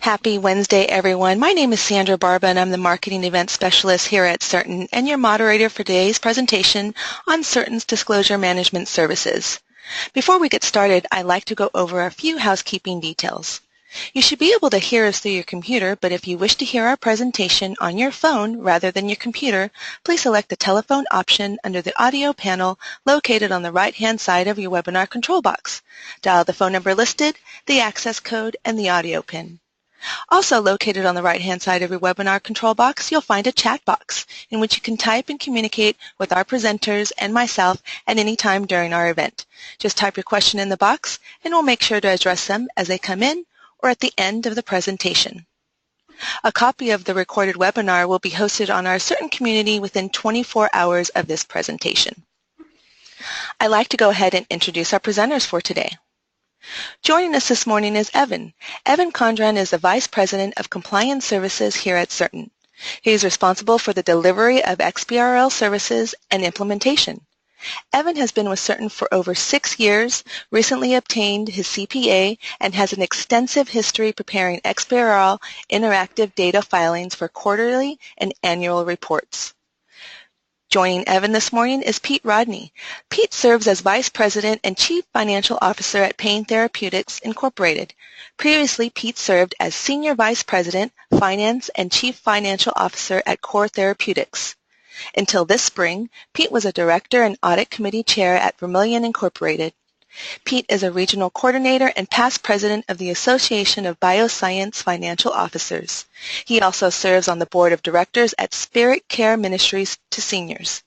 Happy Wednesday, everyone. My name is Sandra Barba, and I'm the Marketing Event Specialist here at Certent, and your moderator for today's presentation on Certant's Disclosure Management Services. Before we get started, I'd like to go over a few housekeeping details. You should be able to hear us through your computer, but if you wish to hear our presentation on your phone rather than your computer, please select the telephone option under the audio panel located on the right-hand side of your webinar control box. Dial the phone number listed, the access code, and the audio pin. Also located on the right-hand side of your webinar control box, you'll find a chat box in which you can type and communicate with our presenters and myself at any time during our event. Just type your question in the box, and we'll make sure to address them as they come in or at the end of the presentation. A copy of the recorded webinar will be hosted on our Certent community within 24 hours of this presentation. I'd like to go ahead and introduce our presenters for today. Joining us this morning is Evan. Evan Condran is the Vice President of Compliance Services here at Certent. He is responsible for the delivery of XBRL services and implementation. Evan has been with Certent for over 6 years, recently obtained his CPA, and has an extensive history preparing XBRL interactive data filings for quarterly and annual reports. Joining Evan this morning is Pete Rodney. Pete serves as Vice President and Chief Financial Officer at Therapeutics, Incorporated. Previously, Pete served as Senior Vice President, Finance, and Chief Financial Officer at Therapeutics. Until this spring, Pete was a Director and Audit Committee Chair at Vermilion, Incorporated. Pete is a Regional Coordinator and past President of the Association of Bioscience Financial Officers. He also serves on the Board of Directors at Spirit Care Ministries to Seniors.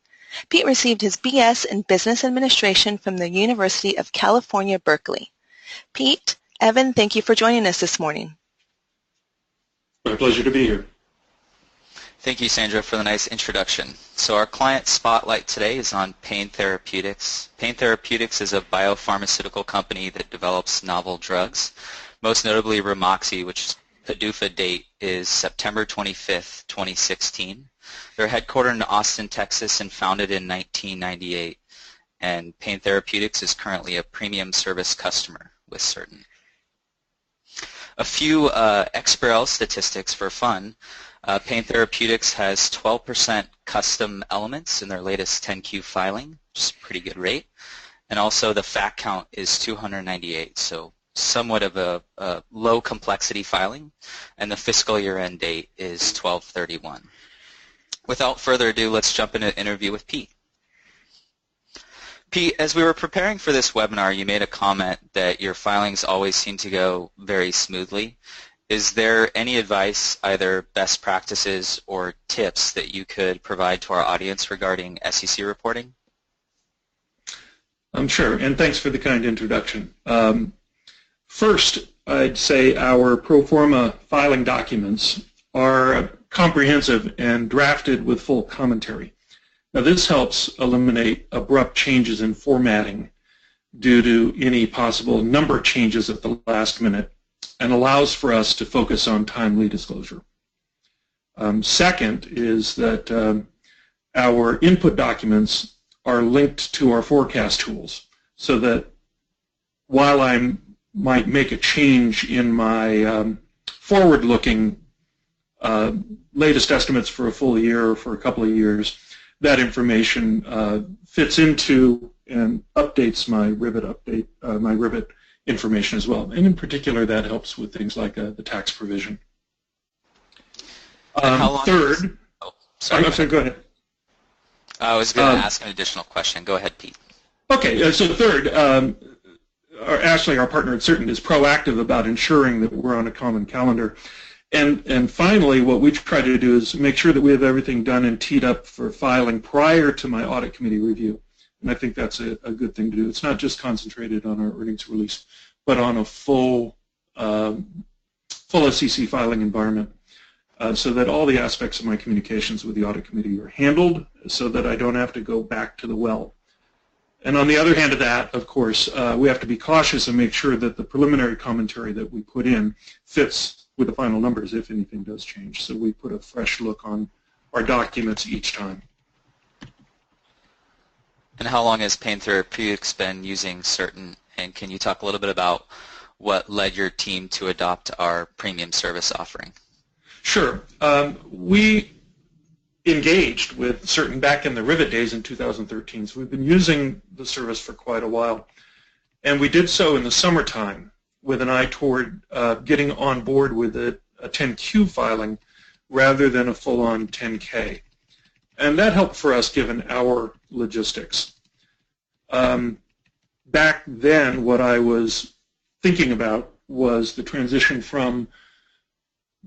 Pete received his BS in Business Administration from the University of California, Berkeley. Pete, Evan, thank you for joining us this morning. My pleasure to be here. Thank you, Sandra, for the nice introduction. So our client spotlight today is on Pain Therapeutics. Pain Therapeutics is a biopharmaceutical company that develops novel drugs, most notably Ramoxi, which PDUFA date is September 25th, 2016. They're headquartered in Austin, Texas, and founded in 1998. And Pain Therapeutics is currently a premium service customer with Certent. A few XBRL statistics for fun. Pain Therapeutics has 12% custom elements in their latest 10Q filing, which is a pretty good rate. And also the fact count is 298, so somewhat of a low complexity filing. And the fiscal year end date is 12/31. Without further ado, let's jump into an interview with Pete. Pete, as we were preparing for this webinar, you made a comment that your filings always seem to go very smoothly. Is there any advice, either best practices or tips, that you could provide to our audience regarding SEC reporting? Sure, and thanks for the kind introduction. First, I'd say our pro forma filing documents are comprehensive and drafted with full commentary. Now, this helps eliminate abrupt changes in formatting due to any possible number changes at the last minute, and allows for us to focus on timely disclosure. Second is that our input documents are linked to our forecast tools, so that while I might make a change in my forward-looking latest estimates for a full year or for a couple of years, that information fits into and updates my Ribbit information as well, and in particular that helps with things like the tax provision. Third, go ahead. I was going to ask an additional question. Go ahead, Pete. Okay, so third, Ashley, our partner at Certent, is proactive about ensuring that we're on a common calendar. And finally, what we try to do is make sure that we have everything done and teed up for filing prior to my audit committee review. And I think that's a good thing to do. It's not just concentrated on our earnings release, but on a full SEC filing environment, so that all the aspects of my communications with the audit committee are handled, so that I don't have to go back to the well. And on the other hand of that, of course, we have to be cautious and make sure that the preliminary commentary that we put in fits with the final numbers if anything does change. So we put a fresh look on our documents each time. And how long has Pain Therapeutics been using Certent? And can you talk a little bit about what led your team to adopt our premium service offering? Sure. We engaged with Certent back in the Rivet days in 2013, so we've been using the service for quite a while. And we did so in the summertime with an eye toward getting on board with a 10Q filing rather than a full-on 10K. And that helped for us given our logistics. Back then, what I was thinking about was the transition from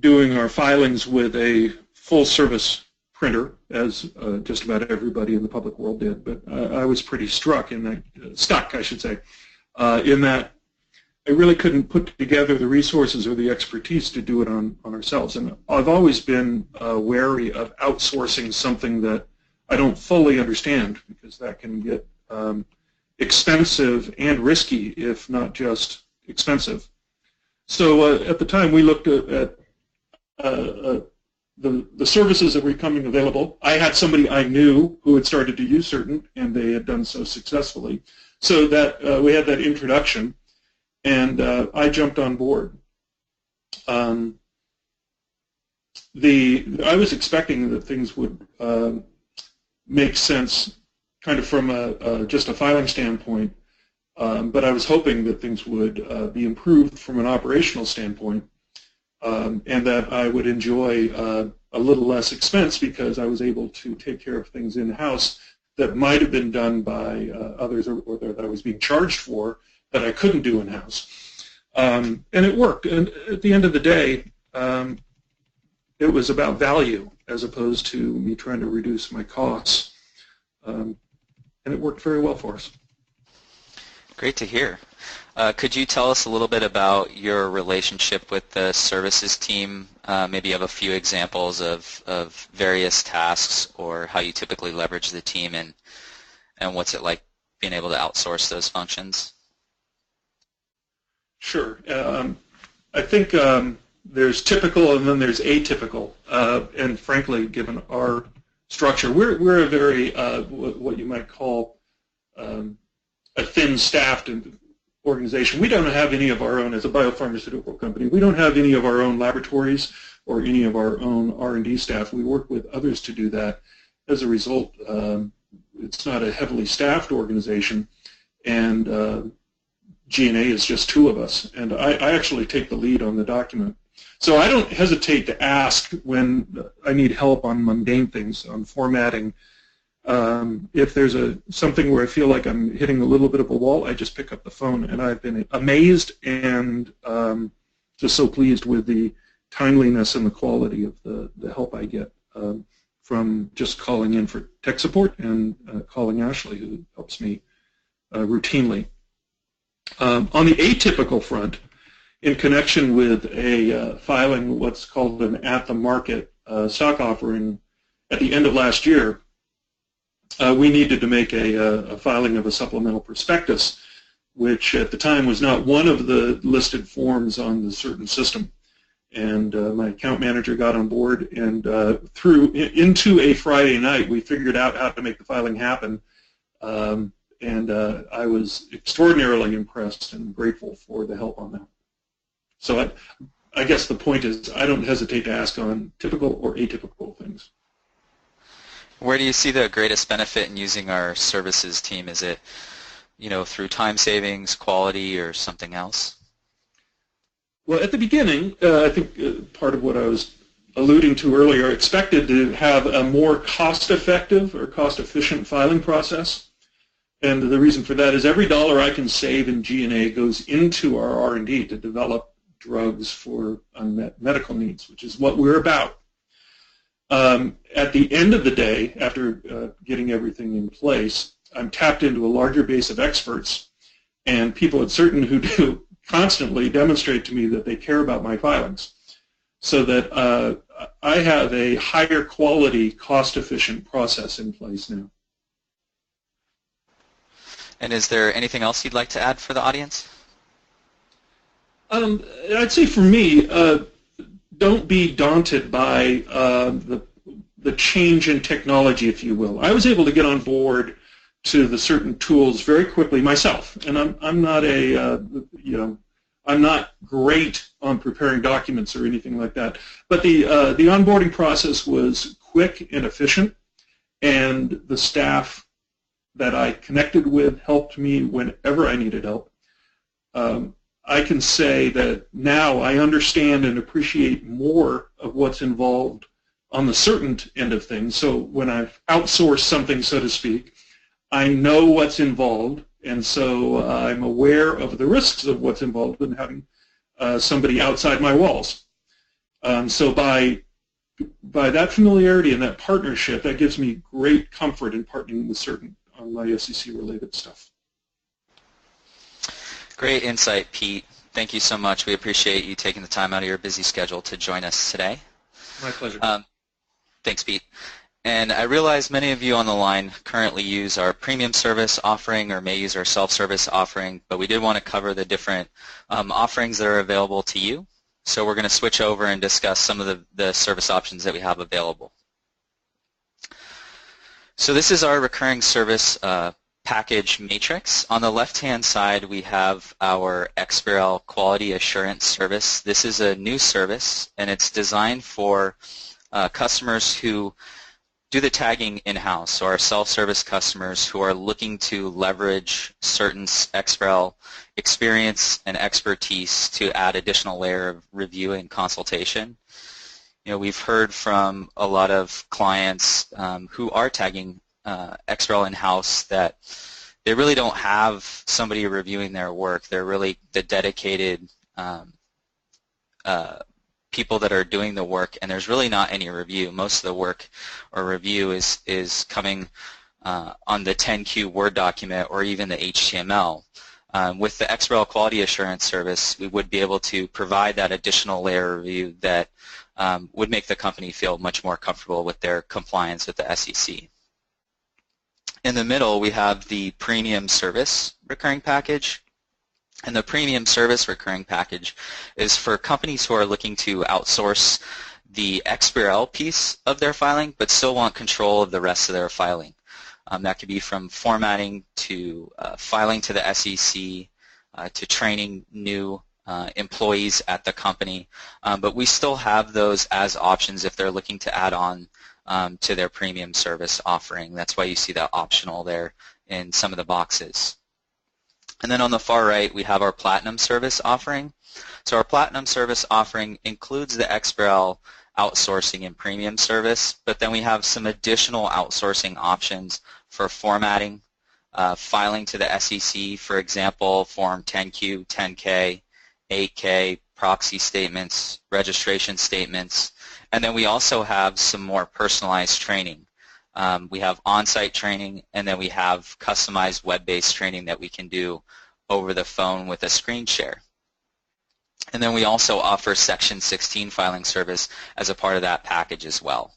doing our filings with a full-service printer, as just about everybody in the public world did, but I was pretty stuck, in that I really couldn't put together the resources or the expertise to do it on ourselves. And I've always been wary of outsourcing something that I don't fully understand, because that can get expensive and risky, if not just expensive. So at the time, we looked at the services that were becoming available. I had somebody I knew who had started to use Certent, and they had done so successfully. So that we had that introduction, and I jumped on board. I was expecting that things would make sense kind of from just a filing standpoint, but I was hoping that things would be improved from an operational standpoint, and that I would enjoy a little less expense because I was able to take care of things in-house that might have been done by others, or that I was being charged for that I couldn't do in-house. And it worked. And at the end of the day, it was about value as opposed to me trying to reduce my costs. And it worked very well for us. Great to hear. Could you tell us a little bit about your relationship with the services team? Maybe you have a few examples of various tasks, or how you typically leverage the team, and what's it like being able to outsource those functions? Sure. I think there's typical and then there's atypical. And frankly, given our structure, we're a very, what you might call a thin-staffed organization. We don't have any of our own, as a biopharmaceutical company, we don't have any of our own laboratories or any of our own R&D staff. We work with others to do that. As a result, it's not a heavily staffed organization, and G&A is just two of us, and I actually take the lead on the document. So I don't hesitate to ask when I need help on mundane things, on formatting. If there's something where I feel like I'm hitting a little bit of a wall, I just pick up the phone, and I've been amazed and just so pleased with the timeliness and the quality of the help I get from just calling in for tech support and calling Ashley, who helps me routinely. On the atypical front, in connection with filing what's called an at-the-market stock offering at the end of last year, we needed to make a filing of a supplemental prospectus, which at the time was not one of the listed forms on the Certent system. And my account manager got on board, and into a Friday night, we figured out how to make the filing happen. And I was extraordinarily impressed and grateful for the help on that. So I guess the point is, I don't hesitate to ask on typical or atypical things. Where do you see the greatest benefit in using our services team? Is it, through time savings, quality, or something else? Well, at the beginning, I think part of what I was alluding to earlier, expected to have a more cost-effective or cost-efficient filing process. And the reason for that is every dollar I can save in G&A goes into our R&D to develop drugs for unmet medical needs, which is what we're about. At the end of the day, after getting everything in place, I'm tapped into a larger base of experts and people at Certent who do constantly demonstrate to me that they care about my filings, so that I have a higher quality, cost-efficient process in place now. And is there anything else you'd like to add for the audience? I'd say for me, don't be daunted by the change in technology, if you will. I was able to get on board to the Certent tools very quickly myself, and I'm not I'm not great on preparing documents or anything like that. But the onboarding process was quick and efficient, and the staff that I connected with helped me whenever I needed help. I can say that now I understand and appreciate more of what's involved on the Certent end of things. So when I've outsourced something, so to speak, I know what's involved, and so I'm aware of the risks of what's involved in having somebody outside my walls. So by that familiarity and that partnership, that gives me great comfort in partnering with Certent on my SEC-related stuff. Great insight, Pete. Thank you so much. We appreciate you taking the time out of your busy schedule to join us today. My pleasure. Thanks, Pete. And I realize many of you on the line currently use our premium service offering or may use our self-service offering, but we did want to cover the different offerings that are available to you. So we're going to switch over and discuss some of the service options that we have available. So this is our recurring service package matrix. On the left-hand side, we have our XBRL quality assurance service. This is a new service, and it's designed for customers who do the tagging in-house, so our self-service customers who are looking to leverage certain XBRL experience and expertise to add additional layer of review and consultation. You know, we've heard from a lot of clients who are tagging XBRL in-house that they really don't have somebody reviewing their work. They're really the dedicated people that are doing the work, and there's really not any review. Most of the work or review is coming on the 10Q Word document or even the HTML. With the XBRL Quality Assurance Service, we would be able to provide that additional layer of review that would make the company feel much more comfortable with their compliance with the SEC. In the middle, we have the Premium Service Recurring Package. And the Premium Service Recurring Package is for companies who are looking to outsource the XBRL piece of their filing but still want control of the rest of their filing. That could be from formatting to filing to the SEC to training new employees at the company. But we still have those as options if they're looking to add on to their premium service offering. That's why you see that optional there in some of the boxes. And then on the far right, we have our Platinum Service offering. So our Platinum Service offering includes the XBRL outsourcing and premium service, but then we have some additional outsourcing options for formatting, filing to the SEC, for example, Form 10Q, 10K, 8K, proxy statements, registration statements, and then we also have some more personalized training. We have on-site training, and then we have customized web-based training that we can do over the phone with a screen share. And then we also offer Section 16 filing service as a part of that package as well.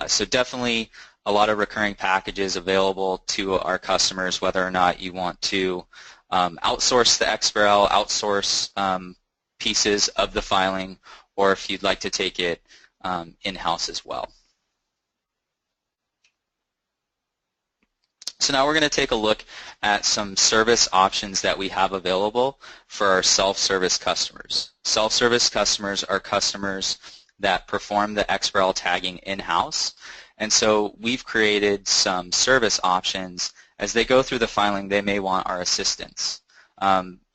So definitely a lot of recurring packages available to our customers, whether or not you want to outsource the XBRL, outsource pieces of the filing, or if you'd like to take it in-house as well. So now we're going to take a look at some service options that we have available for our self-service customers. Self-service customers are customers that perform the XBRL tagging in-house, and so we've created some service options. As they go through the filing, they may want our assistance.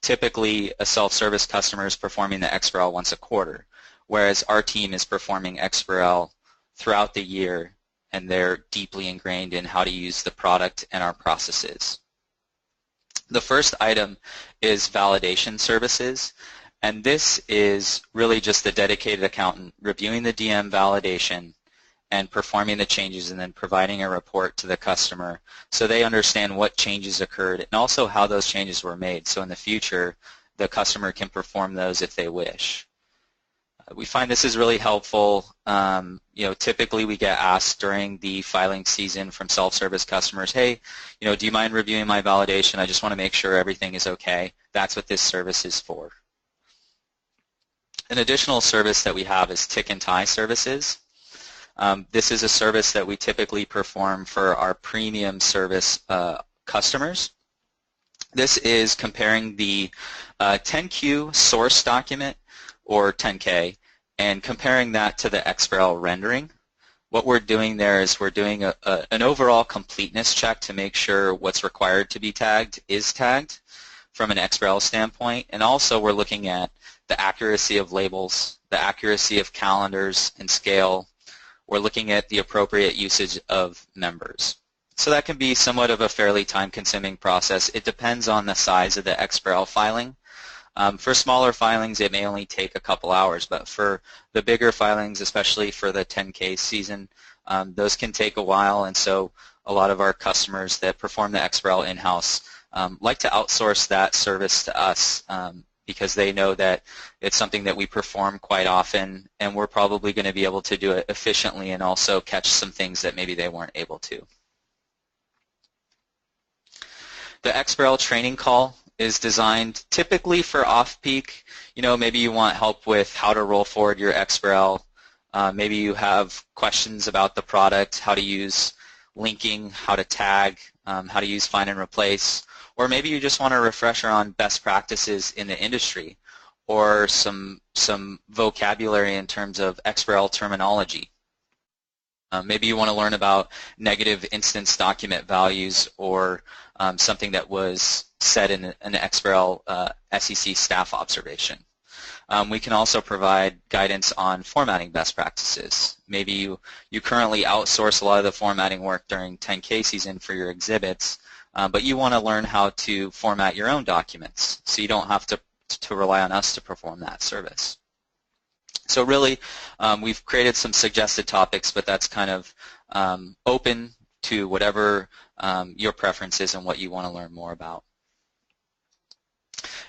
Typically, a self-service customer is performing the XBRL once a quarter, whereas our team is performing XBRL throughout the year, and they're deeply ingrained in how to use the product and our processes. The first item is validation services, and this is really just the dedicated accountant reviewing the DM validation and performing the changes and then providing a report to the customer so they understand what changes occurred and also how those changes were made, so in the future the customer can perform those if they wish. We find this is really helpful. Typically we get asked during the filing season from self-service customers, hey, do you mind reviewing my validation? I just want to make sure everything is okay. That's what this service is for. An additional service that we have is tick and tie services. This is a service that we typically perform for our premium service customers. This is comparing the 10Q source document, or 10K, and comparing that to the XBRL rendering. What we're doing there is we're doing an overall completeness check to make sure what's required to be tagged is tagged from an XBRL standpoint, and also we're looking at the accuracy of labels, the accuracy of calendars and scale. We're looking at the appropriate usage of members. So that can be somewhat of a fairly time-consuming process. It depends on the size of the XBRL filing. For smaller filings, it may only take a couple hours, but for the bigger filings, especially for the 10K season, those can take a while, and so a lot of our customers that perform the XBRL in-house like to outsource that service to us because they know that it's something that we perform quite often, and we're probably going to be able to do it efficiently and also catch some things that maybe they weren't able to. The XBRL training call is designed typically for off-peak. You know, maybe you want help with how to roll forward your XBRL. Maybe you have questions about the product, how to use linking, how to tag, how to use find and replace. Or maybe you just want a refresher on best practices in the industry, or some vocabulary in terms of XBRL terminology. Maybe you want to learn about negative instance document values, or something that was said in an XBRL SEC staff observation. We can also provide guidance on formatting best practices. Maybe you currently outsource a lot of the formatting work during 10K season for your exhibits, but you want to learn how to format your own documents, so you don't have to rely on us to perform that service. So really, we've created some suggested topics, but that's kind of open to whatever your preference is and what you want to learn more about.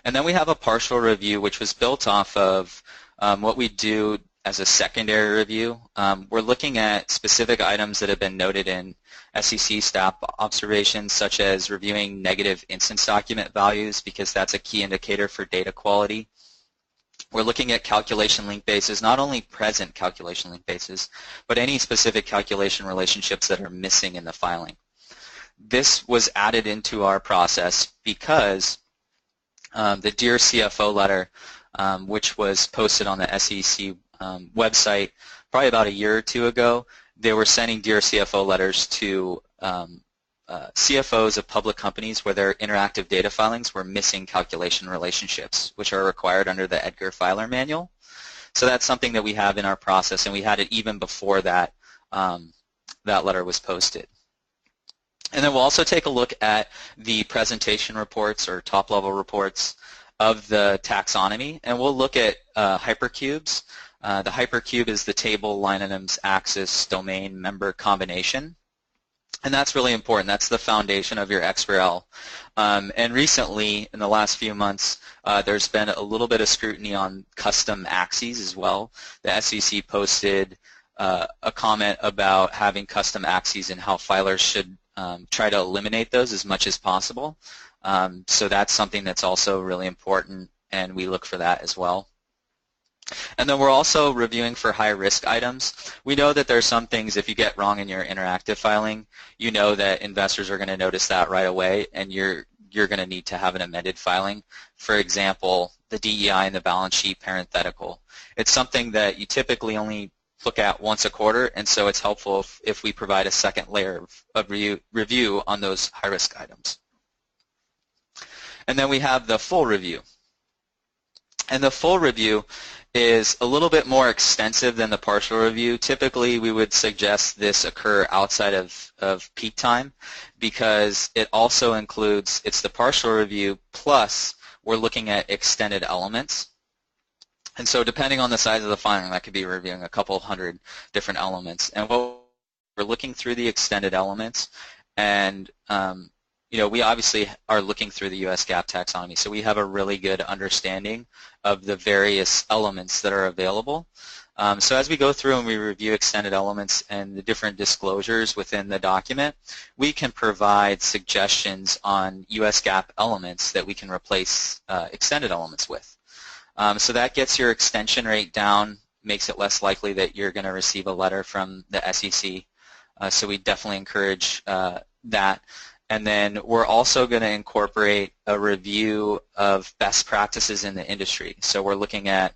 And then we have a partial review, which was built off of what we do as a secondary review. We're looking at specific items that have been noted in SEC staff observations, such as reviewing negative instance document values, because that's a key indicator for data quality. We're looking at calculation link bases, not only present calculation link bases, but any specific calculation relationships that are missing in the filing. This was added into our process because the Dear CFO letter, which was posted on the SEC website probably about a year or two ago, they were sending Dear CFO letters to CFOs of public companies where their interactive data filings were missing calculation relationships, which are required under the Edgar Filer Manual. So that's something that we have in our process, and we had it even before that that letter was posted. And then we'll also take a look at the presentation reports, or top-level reports, of the taxonomy, and we'll look at hypercubes. The hypercube is the table, line items, axis, domain, member combination. And that's really important. That's the foundation of your XBRL. And recently, in the last few months, there's been a little bit of scrutiny on custom axes as well. The SEC posted a comment about having custom axes and how filers should try to eliminate those as much as possible. So that's something that's also really important, and we look for that as well. And then we're also reviewing for high-risk items. We know that there are some things, if you get wrong in your interactive filing, you know that investors are going to notice that right away, and you're going to need to have an amended filing. For example, the DEI and the balance sheet parenthetical. It's something that you typically only look at once a quarter, and so it's helpful if we provide a second layer of review on those high-risk items. And then we have the full review. And the full review is a little bit more extensive than the partial review. Typically, we would suggest this occur outside of peak time, because it also includes, it's the partial review plus we're looking at extended elements. And so depending on the size of the filing, that could be reviewing a couple hundred different elements. And what we're looking through the extended elements, and you know, we obviously are looking through the US GAAP taxonomy, so we have a really good understanding of the various elements that are available. So as we go through and we review extended elements and the different disclosures within the document, we can provide suggestions on US GAAP elements that we can replace extended elements with. So that gets your extension rate down, makes it less likely that you're going to receive a letter from the SEC. So we definitely encourage that. And then we're also going to incorporate a review of best practices in the industry. So we're looking at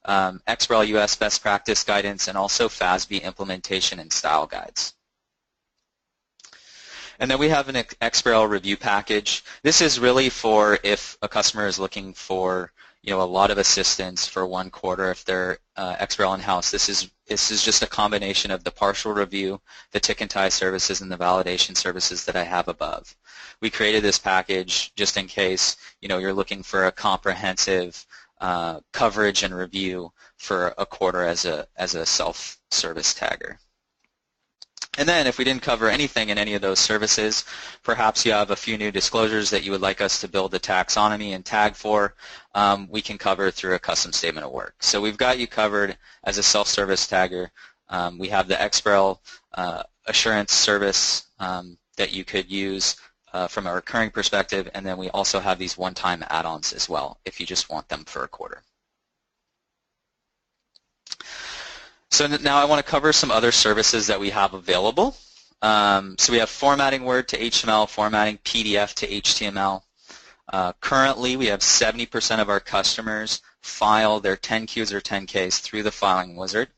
XBRL US best practice guidance and also FASB implementation and style guides. And then we have an XBRL review package. This is really for if a customer is looking for a lot of assistance for one quarter if they're XBRL in-house. This is just a combination of the partial review, the tick and tie services, and the validation services that I have above. We created this package just in case you're looking for a comprehensive coverage and review for a quarter as a self-service tagger. And then if we didn't cover anything in any of those services, perhaps you have a few new disclosures that you would like us to build a taxonomy and tag for, we can cover through a custom statement of work. So we've got you covered as a self-service tagger. We have the XBRL assurance service that you could use from a recurring perspective, and then we also have these one-time add-ons as well if you just want them for a quarter. So now I want to cover some other services that we have available. So we have formatting Word to HTML, formatting PDF to HTML. Currently, we have 70% of our customers file their 10Qs or 10Ks through the filing wizard.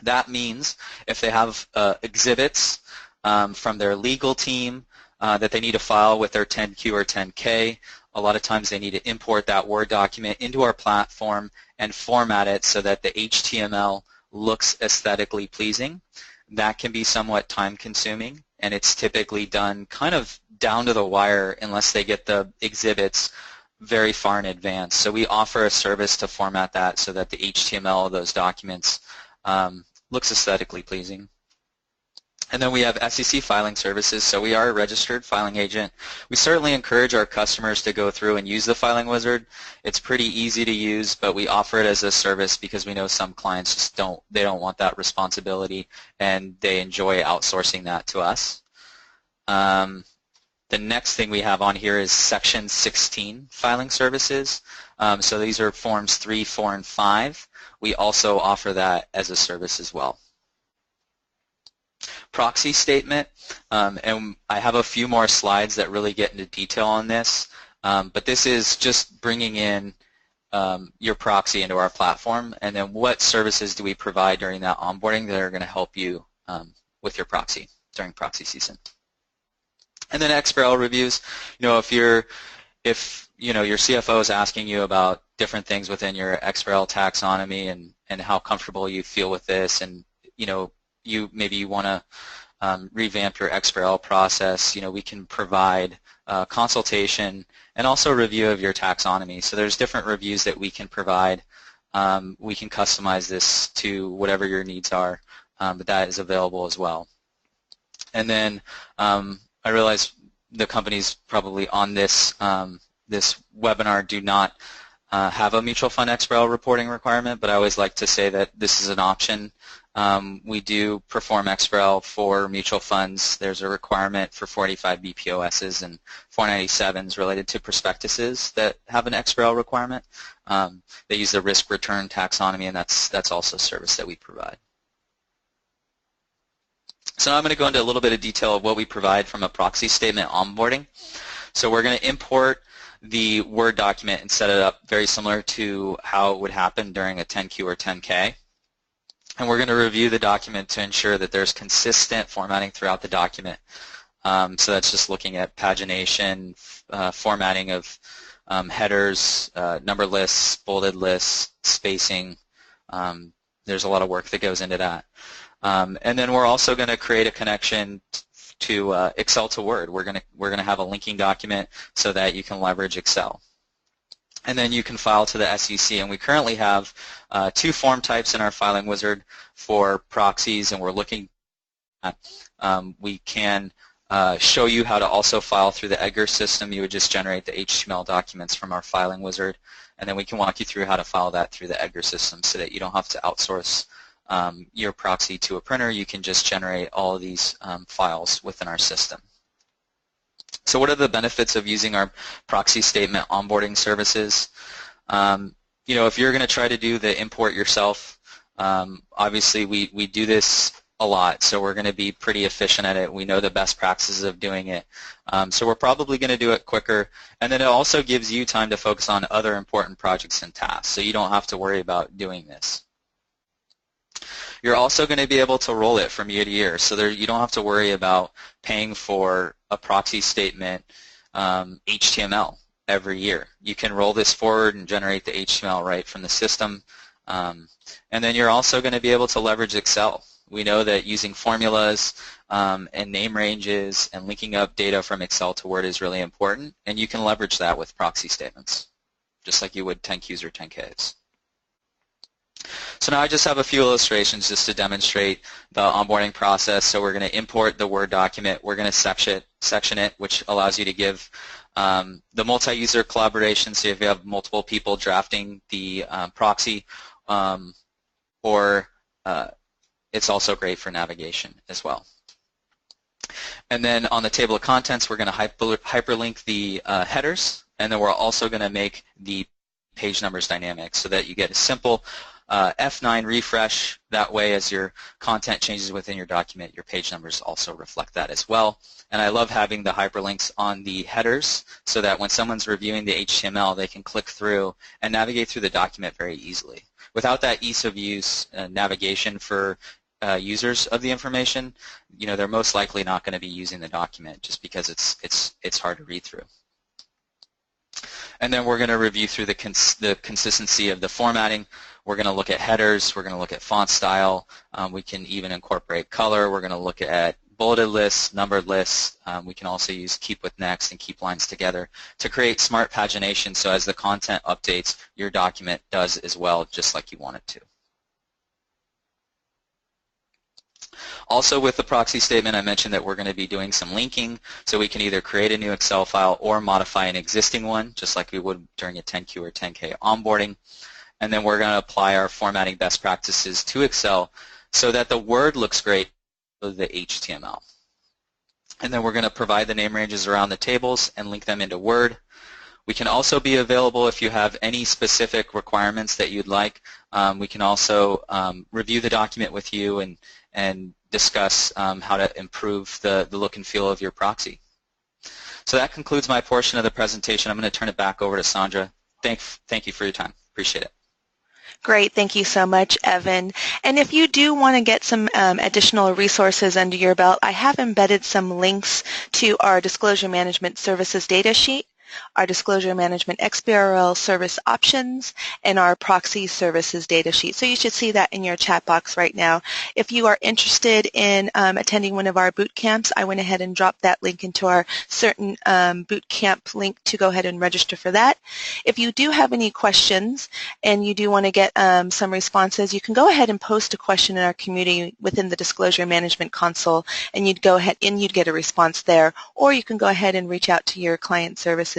That means if they have exhibits from their legal team that they need to file with their 10Q or 10K, a lot of times they need to import that Word document into our platform and format it so that the HTML looks aesthetically pleasing. That can be somewhat time-consuming, and it's typically done kind of down to the wire unless they get the exhibits very far in advance. So we offer a service to format that so that the HTML of those documents looks aesthetically pleasing. And then we have SEC filing services, so we are a registered filing agent. We certainly encourage our customers to go through and use the filing wizard. It's pretty easy to use, but we offer it as a service because we know some clients just don't want that responsibility, and they enjoy outsourcing that to us. The next thing we have on here is Section 16 filing services. So these are Forms 3, 4, and 5. We also offer that as a service as well. Proxy statement, and I have a few more slides that really get into detail on this, but this is just bringing in your proxy into our platform, and then what services do we provide during that onboarding that are going to help you with your proxy during proxy season. And then XBRL reviews, if your CFO is asking you about different things within your XBRL taxonomy and how comfortable you feel with this, and maybe you want to revamp your XBRL process, we can provide consultation and also review of your taxonomy. So there's different reviews that we can provide. We can customize this to whatever your needs are, but that is available as well. And then I realize the companies probably on this this webinar do not have a mutual fund XBRL reporting requirement, but I always like to say that this is an option. We do perform XBRL for mutual funds. There's a requirement for 45 BPOSs and 497s related to prospectuses that have an XBRL requirement. They use the risk return taxonomy, and that's also a service that we provide. So now I'm going to go into a little bit of detail of what we provide from a proxy statement onboarding. So we're going to import the Word document and set it up very similar to how it would happen during a 10Q or 10K. And we're going to review the document to ensure that there's consistent formatting throughout the document. So that's just looking at pagination, formatting of headers, number lists, bolded lists, spacing. There's a lot of work that goes into that. And then we're also going to create a connection to Excel to Word. We're going to have a linking document so that you can leverage Excel. And then you can file to the SEC, and we currently have 2 form types in our filing wizard for proxies, and we're looking at we can show you how to also file through the Edgar system. You would just generate the HTML documents from our filing wizard, and then we can walk you through how to file that through the Edgar system so that you don't have to outsource your proxy to a printer. You can just generate all of these files within our system. So what are the benefits of using our proxy statement onboarding services? If you're going to try to do the import yourself, obviously we do this a lot, so we're going to be pretty efficient at it. We know the best practices of doing it, so we're probably going to do it quicker. And then it also gives you time to focus on other important projects and tasks, so you don't have to worry about doing this. You're also going to be able to roll it from year to year, so you don't have to worry about paying for a proxy statement HTML every year. You can roll this forward and generate the HTML right from the system. And then you're also going to be able to leverage Excel. We know that using formulas and name ranges and linking up data from Excel to Word is really important, and you can leverage that with proxy statements, just like you would 10Qs or 10Ks. So now I just have a few illustrations just to demonstrate the onboarding process. So we're going to import the Word document. We're going to section it, which allows you to give the multi-user collaboration, so if you have multiple people drafting the proxy, or it's also great for navigation as well. And then on the table of contents, we're going to hyperlink the headers, and then we're also going to make the page numbers dynamic so that you get a simple F9 refresh. That way, as your content changes within your document, your page numbers also reflect that as well. And I love having the hyperlinks on the headers so that when someone's reviewing the HTML, they can click through and navigate through the document very easily. Without that ease of use navigation for users of the information, they're most likely not going to be using the document just because it's hard to read through. And then we're going to review through the consistency of the formatting. We're going to look at headers. We're going to look at font style. We can even incorporate color. We're going to look at bulleted lists, numbered lists. We can also use keep with next and keep lines together to create smart pagination, so as the content updates, your document does as well, just like you want it to. Also, with the proxy statement, I mentioned that we're going to be doing some linking, so we can either create a new Excel file or modify an existing one, just like we would during a 10Q or 10K onboarding. And then we're going to apply our formatting best practices to Excel so that the Word looks great with the HTML. And then we're going to provide the name ranges around the tables and link them into Word. We can also be available if you have any specific requirements that you'd like. We can also review the document with you and discuss how to improve the look and feel of your proxy. So that concludes my portion of the presentation. I'm going to turn it back over to Sandra. Thank you for your time. Appreciate it. Great. Thank you so much, Evan. And if you do want to get some additional resources under your belt, I have embedded some links to our Disclosure Management Services data sheet, our Disclosure Management XBRL service options, and our Proxy services data sheet. So you should see that in your chat box right now. If you are interested in attending one of our boot camps, I went ahead and dropped that link into our Certent boot camp link to go ahead and register for that. If you do have any questions and you do want to get some responses, you can go ahead and post a question in our community within the Disclosure Management console, and you'd go ahead and you'd get a response there, or you can go ahead and reach out to your client services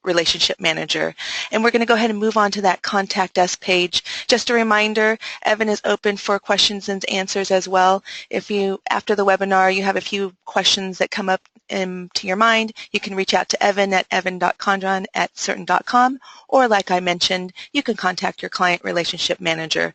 relationship manager. And we're going to go ahead and move on to that Contact Us page. Just a reminder, Evan is open for questions and answers as well. If you, after the webinar, you have a few questions that come up to your mind, you can reach out to Evan at evan.condran@certent.com, or like I mentioned, you can contact your client relationship manager.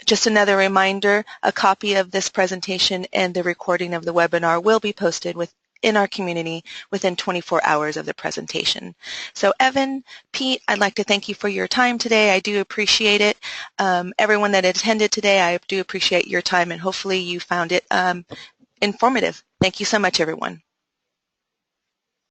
Just another reminder, a copy of this presentation and the recording of the webinar will be posted in our community within 24 hours of the presentation. So Evan, Pete, I'd like to thank you for your time today. I do appreciate it. Everyone that attended today, I do appreciate your time, and hopefully you found it informative. Thank you so much, everyone.